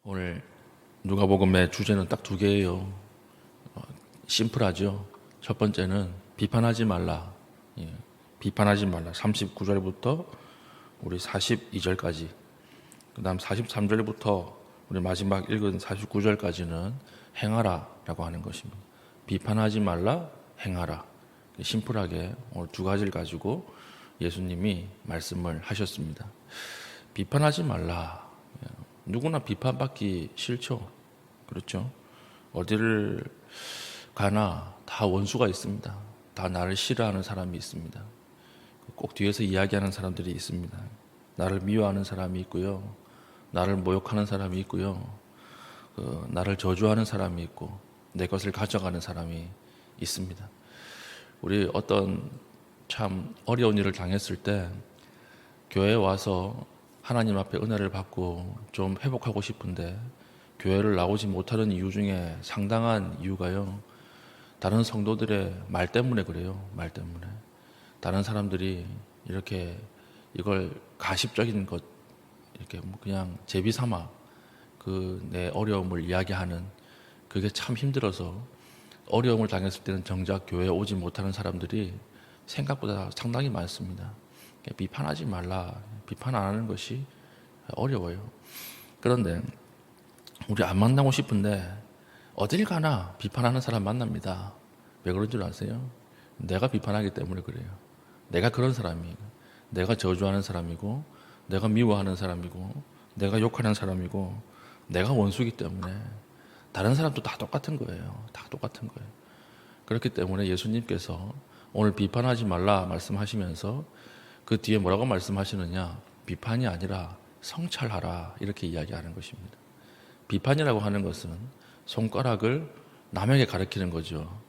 오늘 누가복음의 주제는 딱 두 개예요. 심플하죠. 첫 번째는 비판하지 말라. 비판하지 말라. 39절부터 우리 42절까지. 그 다음 43절부터 우리 마지막 읽은 49절까지는 행하라 라고 하는 것입니다. 비판하지 말라, 행하라. 심플하게 오늘 두 가지를 가지고 예수님이 말씀을 하셨습니다. 비판하지 말라. 누구나 비판받기 싫죠. 그렇죠. 어디를 가나 다 원수가 있습니다. 다 나를 싫어하는 사람이 있습니다. 꼭 뒤에서 이야기하는 사람들이 있습니다. 나를 미워하는 사람이 있고요. 나를 모욕하는 사람이 있고요. 나를 저주하는 사람이 있고 내 것을 가져가는 사람이 있습니다. 우리 어떤 참 어려운 일을 당했을 때 교회에 와서 하나님 앞에 은혜를 받고 좀 회복하고 싶은데 교회를 나오지 못하는 이유 중에 상당한 이유가요. 다른 성도들의 말 때문에 그래요. 말 때문에. 다른 사람들이 이렇게 이걸 가십적인 것, 이렇게 그냥 제비 삼아 내 어려움을 이야기하는 그게 참 힘들어서 어려움을 당했을 때는 정작 교회에 오지 못하는 사람들이 생각보다 상당히 많습니다. 비판하지 말라. 비판 안 하는 것이 어려워요. 그런데 우리 안 만나고 싶은데 어딜 가나 비판하는 사람 만납니다. 왜 그런 줄 아세요? 내가 비판하기 때문에 그래요. 내가 그런 사람이에요. 내가 저주하는 사람이고 내가 미워하는 사람이고 내가 욕하는 사람이고 내가 원수이기 때문에 다른 사람도 다 똑같은 거예요. 다 똑같은 거예요. 그렇기 때문에 예수님께서 오늘 비판하지 말라 말씀하시면서 그 뒤에 뭐라고 말씀하시느냐? 비판이 아니라 성찰하라 이렇게 이야기하는 것입니다. 비판이라고 하는 것은 손가락을 남에게 가리키는 거죠.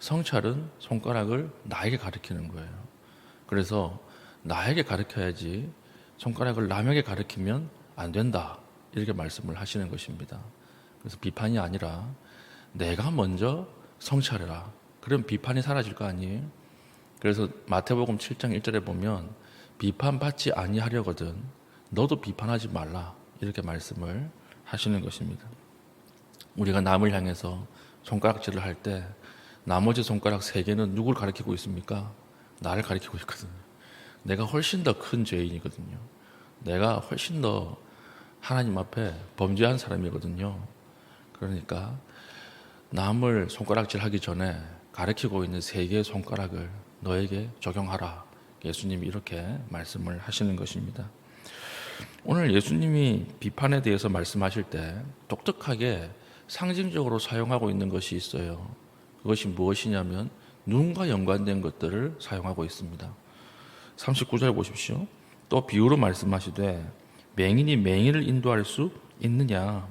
성찰은 손가락을 나에게 가리키는 거예요. 그래서 나에게 가리켜야지 손가락을 남에게 가리키면 안 된다 이렇게 말씀을 하시는 것입니다. 그래서 비판이 아니라 내가 먼저 성찰해라. 그럼 비판이 사라질 거 아니에요? 그래서 마태복음 7장 1절에 보면 비판받지 아니하려거든 너도 비판하지 말라 이렇게 말씀을 하시는 것입니다. 우리가 남을 향해서 손가락질을 할 때 나머지 손가락 3개는 누굴 가리키고 있습니까? 나를 가리키고 있거든요. 내가 훨씬 더 큰 죄인이거든요. 내가 훨씬 더 하나님 앞에 범죄한 사람이거든요. 그러니까 남을 손가락질 하기 전에 가리키고 있는 3개의 손가락을 너에게 적용하라. 예수님이 이렇게 말씀을 하시는 것입니다. 오늘 예수님이 비판에 대해서 말씀하실 때 독특하게 상징적으로 사용하고 있는 것이 있어요. 그것이 무엇이냐면 눈과 연관된 것들을 사용하고 있습니다. 39절 보십시오. 또 비유로 말씀하시되 맹인이 맹인을 인도할 수 있느냐?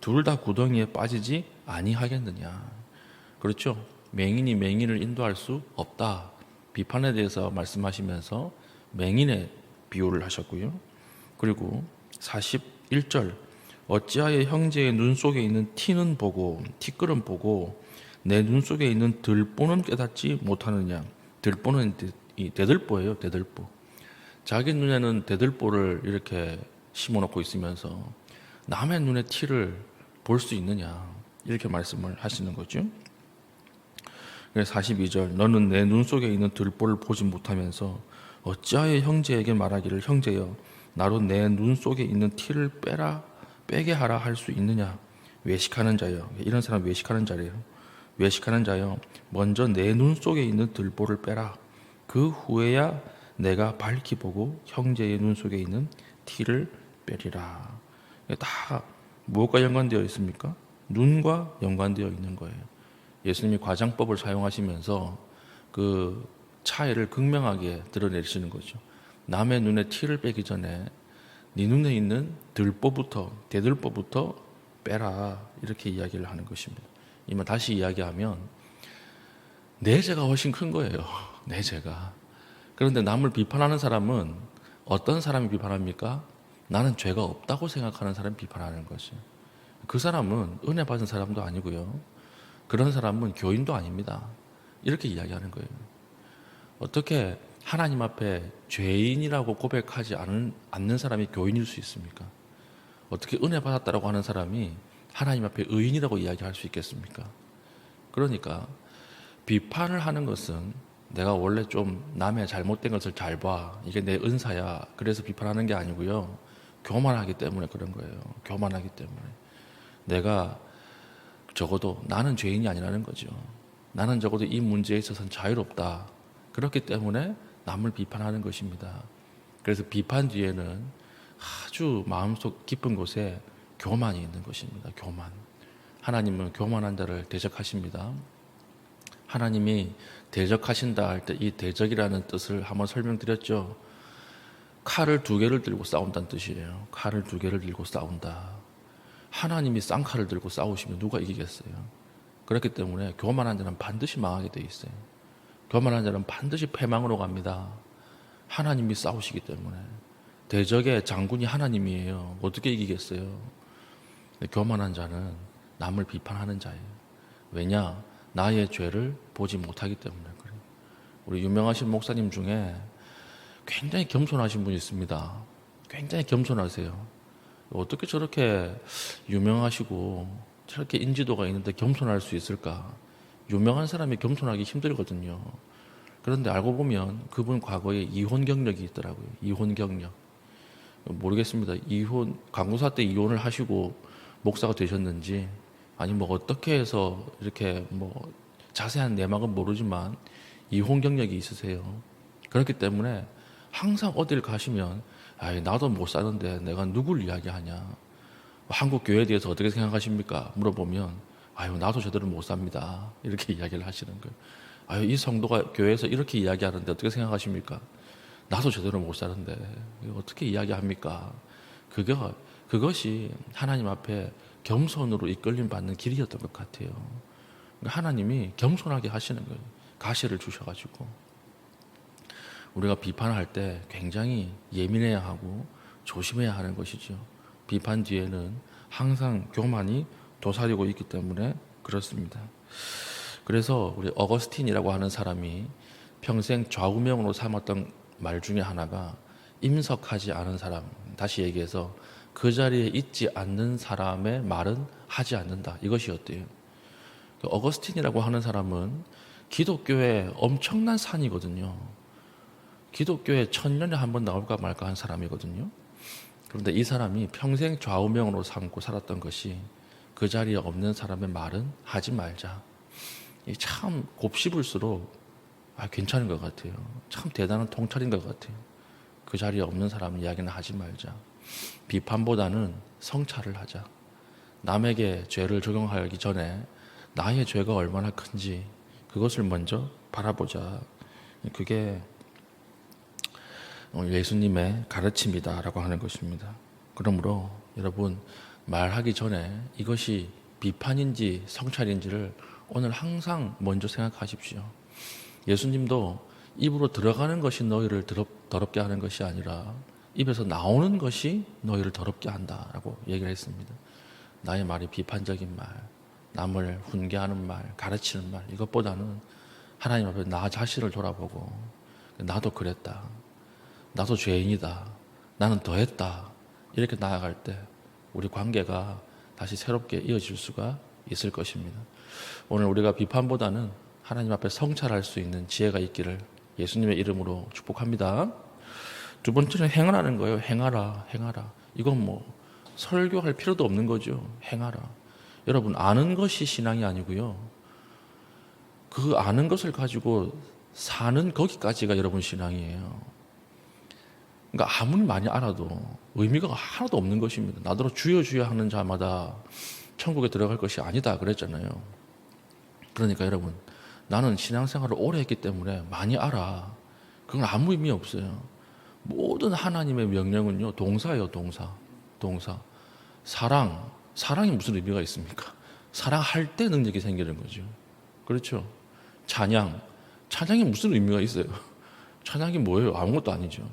둘 다 구덩이에 빠지지 아니하겠느냐? 그렇죠? 맹인이 맹인을 인도할 수 없다. 비판에 대해서 말씀하시면서 맹인의 비유를 하셨고요. 그리고 41절 어찌하여 형제의 눈 속에 있는 티는 보고 티끌은 보고 내 눈 속에 있는 들보는 깨닫지 못하느냐. 들보는 이 대들보예요. 대들보. 자기 눈에는 대들보를 이렇게 심어놓고 있으면서 남의 눈에 티를 볼 수 있느냐 이렇게 말씀을 하시는 거죠. 42절 너는 내 눈 속에 있는 들보를 보지 못하면서 어찌하여 형제에게 말하기를 형제여 나로 내 눈 속에 있는 티를 빼게 하라 할 수 있느냐. 외식하는 자여. 이런 사람 외식하는 자래요. 외식하는 자여 먼저 내 눈 속에 있는 들보를 빼라. 그 후에야 내가 밝히 보고 형제의 눈 속에 있는 티를 빼리라. 다 무엇과 연관되어 있습니까? 눈과 연관되어 있는 거예요. 예수님이 과장법을 사용하시면서 그 차이를 극명하게 드러내시는 거죠. 남의 눈에 티를 빼기 전에 네 눈에 있는 들보부터 대들보부터 빼라 이렇게 이야기를 하는 것입니다. 이만 다시 이야기하면 내 죄가 훨씬 큰 거예요. 내 죄가. 그런데 남을 비판하는 사람은 어떤 사람이 비판합니까? 나는 죄가 없다고 생각하는 사람이 비판하는 거죠. 그 사람은 은혜 받은 사람도 아니고요. 그런 사람은 교인도 아닙니다. 이렇게 이야기하는 거예요. 어떻게 하나님 앞에 죄인이라고 고백하지 않는 사람이 교인일 수 있습니까? 어떻게 은혜 받았다라고 하는 사람이 하나님 앞에 의인이라고 이야기할 수 있겠습니까? 그러니까 비판을 하는 것은 내가 원래 좀 남의 잘못된 것을 잘 봐. 이게 내 은사야. 그래서 비판하는 게 아니고요. 교만하기 때문에 그런 거예요. 교만하기 때문에. 내가 적어도 나는 죄인이 아니라는 거죠. 나는 적어도 이 문제에 있어서는 자유롭다. 그렇기 때문에 남을 비판하는 것입니다. 그래서 비판 뒤에는 아주 마음속 깊은 곳에 교만이 있는 것입니다. 교만. 하나님은 교만한 자를 대적하십니다. 하나님이 대적하신다 할 때 이 대적이라는 뜻을 한번 설명드렸죠. 칼을 두 개를 들고 싸운다는 뜻이에요. 칼을 두 개를 들고 싸운다. 하나님이 쌍칼을 들고 싸우시면 누가 이기겠어요? 그렇기 때문에 교만한 자는 반드시 망하게 돼 있어요. 교만한 자는 반드시 패망으로 갑니다. 하나님이 싸우시기 때문에. 대적의 장군이 하나님이에요. 어떻게 이기겠어요? 교만한 자는 남을 비판하는 자예요. 왜냐? 나의 죄를 보지 못하기 때문에 그래요. 우리 유명하신 목사님 중에 굉장히 겸손하신 분이 있습니다. 굉장히 겸손하세요. 어떻게 저렇게 유명하시고 저렇게 인지도가 있는데 겸손할 수 있을까? 유명한 사람이 겸손하기 힘들거든요. 그런데 알고 보면 그분 과거에 이혼 경력이 있더라고요. 이혼 경력. 모르겠습니다. 강구사 때 이혼을 하시고 목사가 되셨는지, 아니 뭐 어떻게 해서 이렇게 뭐 자세한 내막은 모르지만 이혼 경력이 있으세요. 그렇기 때문에 항상 어딜 가시면 나도 못 사는데 내가 누굴 이야기하냐, 한국 교회에 대해서 어떻게 생각하십니까? 물어보면 나도 제대로 못 삽니다. 이렇게 이야기를 하시는 거예요. 이 성도가 교회에서 이렇게 이야기하는데 어떻게 생각하십니까? 나도 제대로 못 사는데 어떻게 이야기합니까? 그것이 하나님 앞에 겸손으로 이끌림 받는 길이었던 것 같아요. 하나님이 겸손하게 하시는 거예요. 가시를 주셔가지고. 우리가 비판할 때 굉장히 예민해야 하고 조심해야 하는 것이죠. 비판 뒤에는 항상 교만이 도사리고 있기 때문에 그렇습니다. 그래서 우리 어거스틴이라고 하는 사람이 평생 좌우명으로 삼았던 말 중에 하나가 임석하지 않은 사람, 다시 얘기해서 그 자리에 있지 않는 사람의 말은 하지 않는다. 이것이었대요. 어거스틴이라고 하는 사람은 기독교의 엄청난 산이거든요. 기독교에 1000년에 한 번 나올까 말까 한 사람이거든요. 그런데 이 사람이 평생 좌우명으로 삼고 살았던 것이 그 자리에 없는 사람의 말은 하지 말자. 참 곱씹을수록 괜찮은 것 같아요. 참 대단한 통찰인 것 같아요. 그 자리에 없는 사람 이야기는 하지 말자. 비판보다는 성찰을 하자. 남에게 죄를 적용하기 전에 나의 죄가 얼마나 큰지 그것을 먼저 바라보자. 그게 예수님의 가르침이다라고 하는 것입니다. 그러므로 여러분, 말하기 전에 이것이 비판인지 성찰인지를 오늘 항상 먼저 생각하십시오. 예수님도 입으로 들어가는 것이 너희를 더럽게 하는 것이 아니라 입에서 나오는 것이 너희를 더럽게 한다라고 얘기를 했습니다. 나의 말이 비판적인 말, 남을 훈계하는 말, 가르치는 말, 이것보다는 하나님 앞에 나 자신을 돌아보고 나도 그랬다, 나도 죄인이다, 나는 더했다, 이렇게 나아갈 때 우리 관계가 다시 새롭게 이어질 수가 있을 것입니다. 오늘 우리가 비판보다는 하나님 앞에 성찰할 수 있는 지혜가 있기를 예수님의 이름으로 축복합니다. 두 번째는 행하라는 거예요. 행하라. 이건 뭐 설교할 필요도 없는 거죠. 행하라. 여러분, 아는 것이 신앙이 아니고요, 그 아는 것을 가지고 사는 거기까지가 여러분 신앙이에요. 그러니까 아무리 많이 알아도 의미가 하나도 없는 것입니다. 나더러 주여 주여 하는 자마다 천국에 들어갈 것이 아니다 그랬잖아요. 그러니까 여러분, 나는 신앙생활을 오래 했기 때문에 많이 알아. 그건 아무 의미 없어요. 모든 하나님의 명령은요, 동사예요. 동사. 사랑이 무슨 의미가 있습니까? 사랑할 때 능력이 생기는 거죠. 그렇죠? 찬양이 무슨 의미가 있어요? 찬양이 뭐예요? 아무것도 아니죠.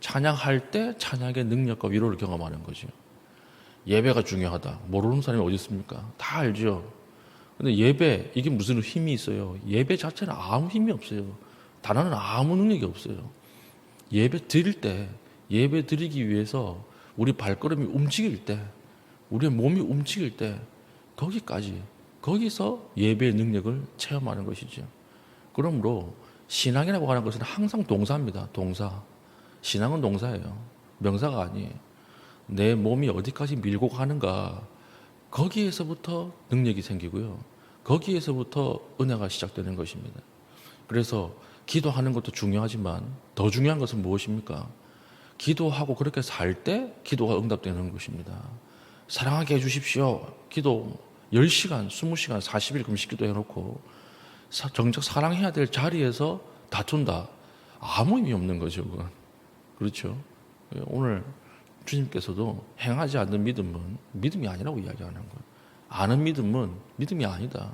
찬양할 때 찬양의 능력과 위로를 경험하는 거죠. 예배가 중요하다. 모르는 사람이 어디 있습니까? 다 알죠. 근데 예배, 이게 무슨 힘이 있어요? 예배 자체는 아무 힘이 없어요. 단어는 아무 능력이 없어요. 예배 드릴 때, 예배 드리기 위해서 우리 발걸음이 움직일 때, 우리의 몸이 움직일 때 거기서 예배의 능력을 체험하는 것이죠. 그러므로 신앙이라고 하는 것은 항상 동사입니다. 동사. 신앙은 동사예요. 명사가 아니에요. 내 몸이 어디까지 밀고 가는가, 거기에서부터 능력이 생기고요. 거기에서부터 은혜가 시작되는 것입니다. 그래서 기도하는 것도 중요하지만 더 중요한 것은 무엇입니까? 기도하고 그렇게 살 때 기도가 응답되는 것입니다. 사랑하게 해주십시오. 기도 10시간, 20시간, 40일 금식 기도 해놓고 정작 사랑해야 될 자리에서 다툰다. 아무 의미 없는 거죠, 그건. 그렇죠? 오늘 주님께서도 행하지 않는 믿음은 믿음이 아니라고 이야기하는 거예요. 아는 믿음은 믿음이 아니다.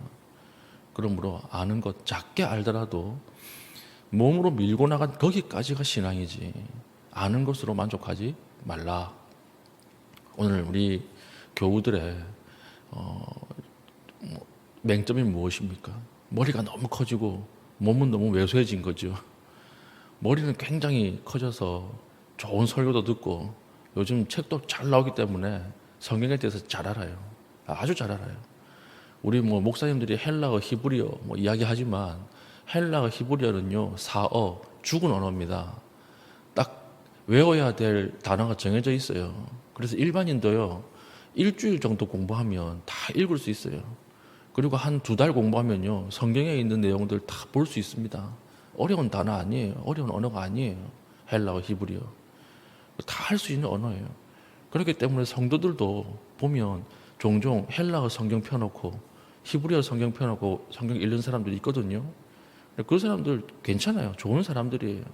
그러므로 아는 것 작게 알더라도 몸으로 밀고 나간 거기까지가 신앙이지, 아는 것으로 만족하지 말라. 오늘 우리 교우들의 맹점이 무엇입니까? 머리가 너무 커지고 몸은 너무 왜소해진 거죠. 머리는 굉장히 커져서 좋은 설교도 듣고 요즘 책도 잘 나오기 때문에 성경에 대해서 잘 알아요. 아주 잘 알아요. 우리 목사님들이 헬라어, 히브리어 이야기하지만 헬라어, 히브리어는요, 사어, 죽은 언어입니다. 딱 외워야 될 단어가 정해져 있어요. 그래서 일반인도요, 일주일 정도 공부하면 다 읽을 수 있어요. 그리고 한 2달 공부하면요, 성경에 있는 내용들 다 볼 수 있습니다. 어려운 단어 아니에요. 어려운 언어가 아니에요. 헬라어, 히브리어. 다 할 수 있는 언어예요. 그렇기 때문에 성도들도 보면 종종 헬라어 성경 펴놓고 히브리어 성경 펴놓고 성경 읽는 사람들이 있거든요. 그 사람들 괜찮아요. 좋은 사람들이에요.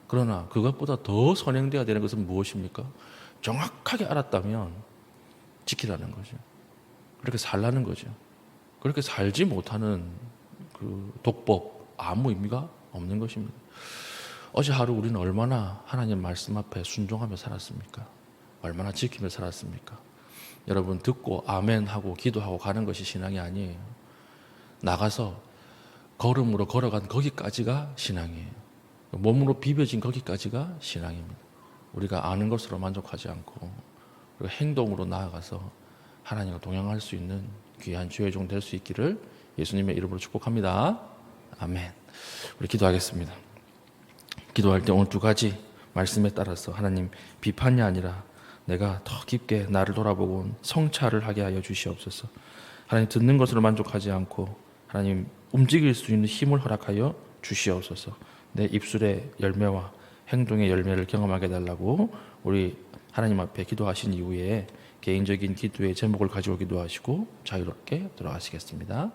그러나 그것보다 더 선행돼야 되는 것은 무엇입니까? 정확하게 알았다면 지키라는 거죠. 그렇게 살라는 거죠. 그렇게 살지 못하는 그 독법, 아무 의미가 없는 것입니다. 어제 하루 우리는 얼마나 하나님 말씀 앞에 순종하며 살았습니까? 얼마나 지키며 살았습니까? 여러분, 듣고 아멘 하고 기도하고 가는 것이 신앙이 아니에요. 나가서 걸음으로 걸어간 거기까지가 신앙이에요. 몸으로 비벼진 거기까지가 신앙입니다. 우리가 아는 것으로 만족하지 않고 그리고 행동으로 나아가서 하나님과 동행할 수 있는 귀한 주의 종 될 수 있기를 예수님의 이름으로 축복합니다. 아멘. 우리 기도하겠습니다. 기도할 때 오늘 2가지 말씀에 따라서 하나님, 비판이 아니라 내가 더 깊게 나를 돌아보고 성찰을 하게 하여 주시옵소서. 하나님, 듣는 것으로 만족하지 않고 하나님 움직일 수 있는 힘을 허락하여 주시옵소서. 내 입술의 열매와 행동의 열매를 경험하게 해달라고 우리 하나님 앞에 기도하신 이후에 개인적인 기도의 제목을 가지고 기도하시고 자유롭게 들어가시겠습니다.